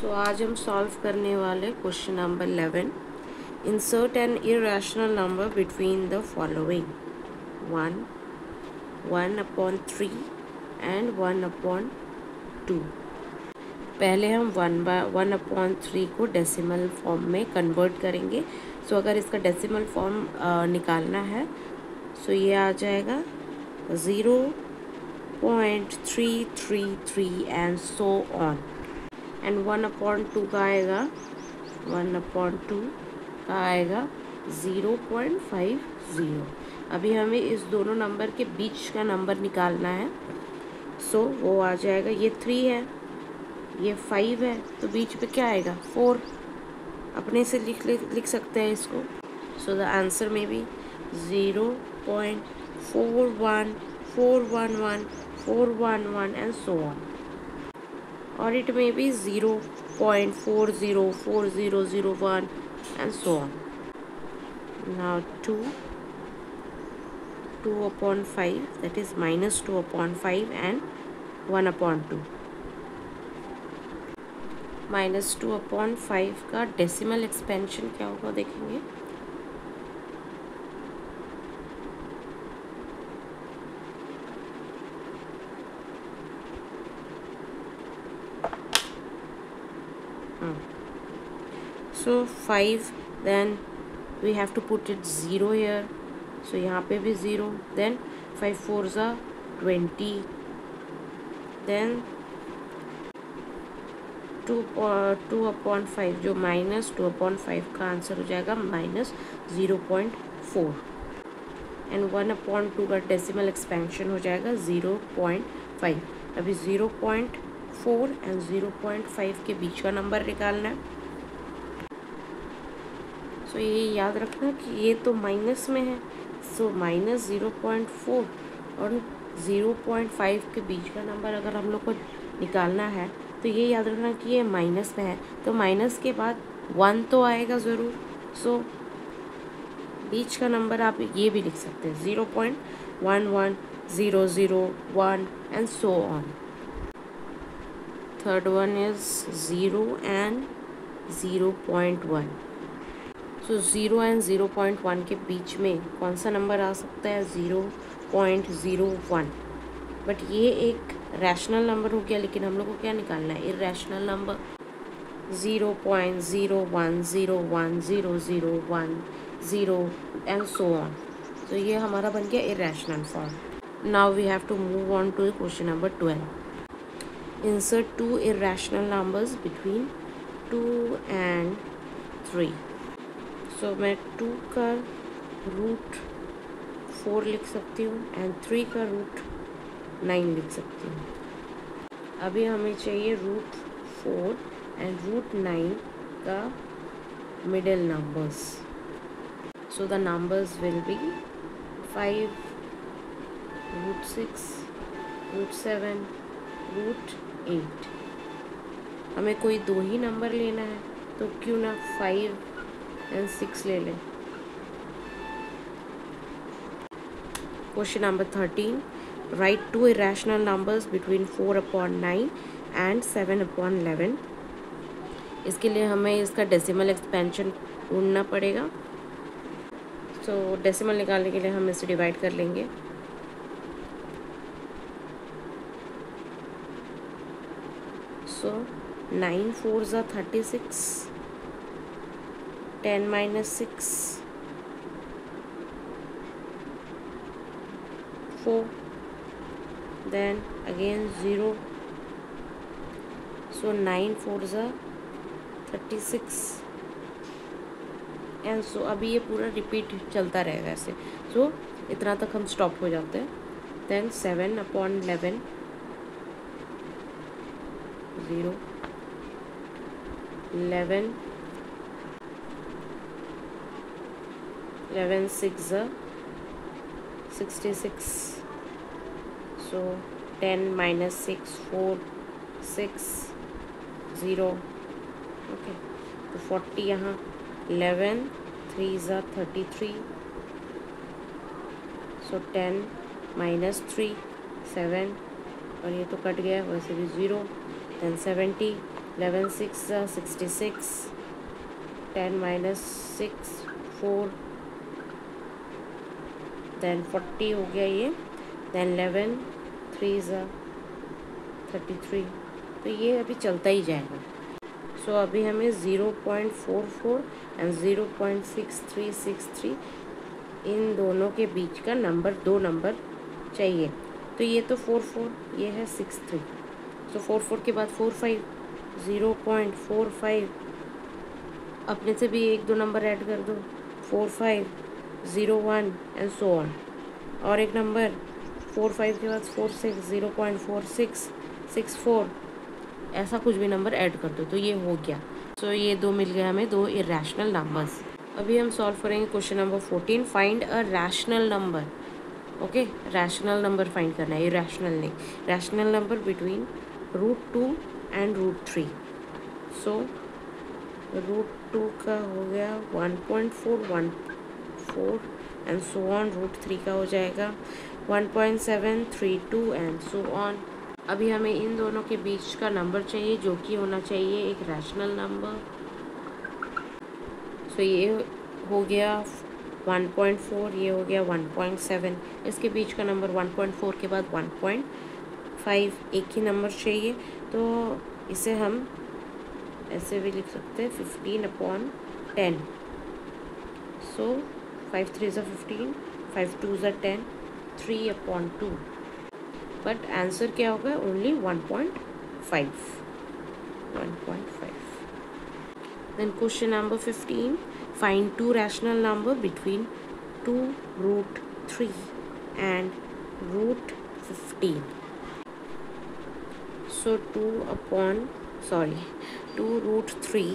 सो आज हम सॉल्व करने वाले question number 11। Insert an irrational number between the following 1, 1/3 and 1/2। पहले हम 1/3 को डेसिमल फॉर्म में कन्वर्ट करेंगे। सो अगर इसका डेसिमल फॉर्म निकालना है सो ये आ जाएगा 0.333 एंड सो ऑन। एंड 1/2 का आएगा 1/2 का आएगा 0.50। अभी हमें इस दोनों नंबर के बीच का नंबर निकालना है। सो वो आ जाएगा, ये 3 है, ये 5 है, तो बीच पे क्या आएगा 4। अपने से लिख सकते हैं इसको। सो द आंसर में भी 0.41411 and so on. Or it may be 0.404001 and so on. Now 2/5, that is minus 2/5 and 1/2. minus 2/5 का डेसिमल एक्सपेंशन क्या होगा देखेंगे। So 5, then we have to put it 0 here. So यहाँ पे भी 0, then 5 4s are 20, then 2/5 जो minus 2/5 का answer हो जाएगा -0.4 एंड 1/2 का डेसिमल एक्सपेंशन हो जाएगा 0.5। अभी 0.4 एंड 0.5 के बीच का नंबर निकालना है। सो ये याद रखना कि ये तो माइनस में है, सो -0.4 और 0.5 के बीच का नंबर अगर हम लोग को निकालना है तो ये याद रखना कि ये माइनस में है, तो माइनस के बाद 1 तो आएगा ज़रूर। सो बीच का नंबर आप ये भी लिख सकते हैं 0.11001 and so on. Third one is 0 and 0.1। So 0 and 0.1 के बीच में कौन सा नंबर आ सकता है 0.01। बट ये एक रैशनल नंबर हो गया, लेकिन हम लोग को क्या निकालना है irrational number 0.01010010 and so on. तो ये हमारा बन गया irrational form. Now we have to move on to question number 12। Insert 2 irrational numbers between 2 and 3। So मैं 2 का √4 लिख सकती हूँ एंड 3 का √9 लिख सकती हूँ। अभी हमें चाहिए √4 एंड √9 का middle numbers. So the numbers will be 5, √6, √7, √8। हमें कोई 2 ही नंबर लेना है तो क्यों ना 5 एंड 6 ले लें। Question number 13। Right 2 irrational numbers between 4/9 and 7/11। इसके लिए हमें इसका डेसिमल एक्सपेंशन ढूंढना पड़ेगा। सो डेसिमल निकालने के लिए हम इसे डिवाइड कर लेंगे। सो 9 4s are 36, 10 - 6 4, then again 0। so 9 4s are 36 and so अभी ये पूरा रिपीट चलता रहेगा ऐसे। सो इतना तक हम स्टॉप हो जाते हैं। Then 7/11 0, 11 6 are 66। so 10 - 6 4 6 0। ओके, तो 40 यहाँ 11 3s are 33। so 10 - 3 7 और ये तो कट गया, वैसे भी 0। then 70 11 6 66, 10 minus 6 4, देन 40 हो गया ये, देन 11 3 33। तो ये अभी चलता ही जाएगा। सो अभी हमें 0.44 एंड 0.6363 इन दोनों के बीच का नंबर, दो नंबर चाहिए। तो ये तो 44, ये है 63। सो 44 के बाद 45, 0.45, अपने से भी एक दो नंबर ऐड कर दो, 45 01 एंड सो ऑन। और एक नंबर 45 के बाद 46, 0.46 64, ऐसा कुछ भी नंबर ऐड कर दो। तो ये हो गया। सो ये दो मिल गया हमें, दो इरेशनल नंबर्स। अभी हम सॉल्व करेंगे question number 14। Find a rational number. Okay, rational number find करना है, इरेशनल नहीं। Rational number between √2 and √3। सो √2 का हो गया 1.414 एंड सो ऑन। √3 का हो जाएगा 1.732 एंड सो ऑन। अभी हमें इन दोनों के बीच का नंबर चाहिए, जो कि होना चाहिए एक रैशनल नंबर। सो ये हो गया 1.4, ये हो गया 1.7। इसके बीच का नंबर 1.4 के बाद 1.5, एक ही नंबर चाहिए। तो इसे हम ऐसे भी लिख सकते हैं 15/10। सो 5 3 15, 5 2 10, 3/2। बट आंसर क्या होगा? Only 1.5। Then question number 15. Find two rational number between 2√3 and √15. So 2√3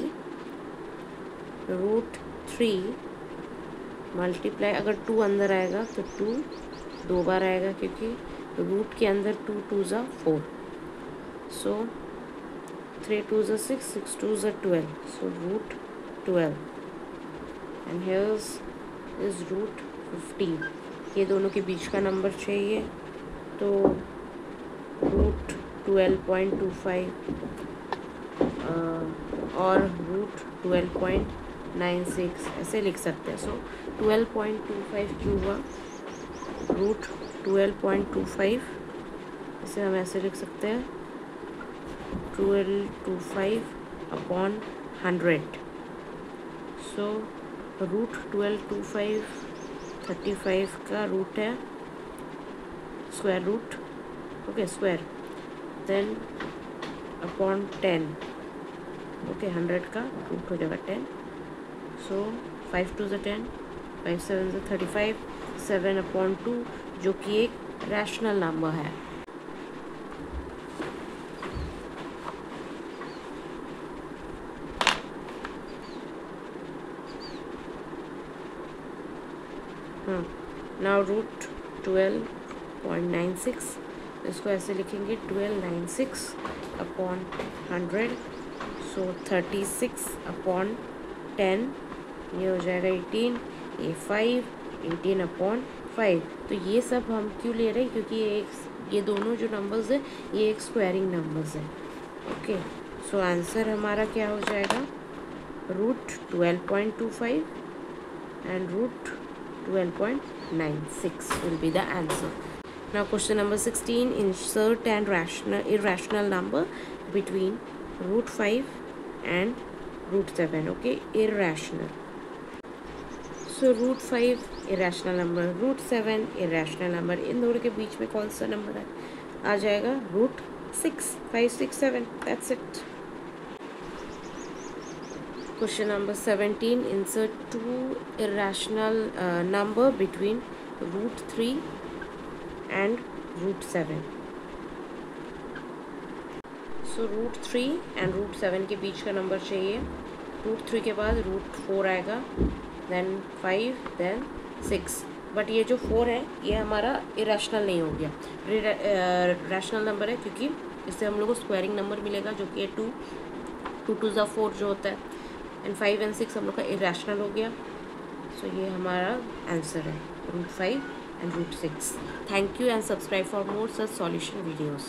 √3 multiply, अगर 2 अंदर आएगा तो 2 दो बार आएगा, क्योंकि रूट के अंदर 2 2 4। सो 3 2 6, 6 2 12। सो √12 एंड हियर्स इज √15। ये दोनों के बीच का नंबर चाहिए। तो √12.25 और √12.96 ऐसे लिख सकते हैं। सो 12.25 क्यों हुआ? √12.25, इसे हम ऐसे लिख सकते हैं 1225/100। सो √1225 35 का रूट है, square root. Okay, square, then upon 10। Okay, 100 का रूट हो जाएगा 10। सो 5 2 10, 5 7 35, 7/2, जो कि एक रैशनल नंबर है। नाउ √12.96, इसको ऐसे लिखेंगे 1296/100। सो 36/10, ये हो जाएगा 18, ये 5, 18/5। तो ये सब हम क्यों ले रहे हैं? क्योंकि ये दोनों जो नंबर्स है, ये एक स्क्वायरिंग नंबर्स है। ओके, सो आंसर हमारा क्या हो जाएगा? √12.25 and √12.96 will be the answer. Now question number 16. Insert an irrational number between √5 and √7. Okay, irrational. So √5 irrational number, √7 irrational number. इन दोनों के बीच में कौन सा नंबर है? आ जाएगा √6, 5 6 7। That's it. Question number 17. Insert two irrational number between √3 and √7. So √3 and √7 के बीच का number चाहिए। √3 के बाद √4 आएगा, देन 5, देन 6। बट ये जो 4 है, ये हमारा इरेशनल नहीं हो गया, रैशनल नंबर है, क्योंकि इससे हम लोग को स्क्वायरिंग नंबर मिलेगा, जो कि 2 2 4 जो होता है। एंड 5 एंड 6 हम लोग का इरेशनल हो गया। सो ये हमारा आंसर है, √5 and √6. Thank you and subscribe for more such solution videos.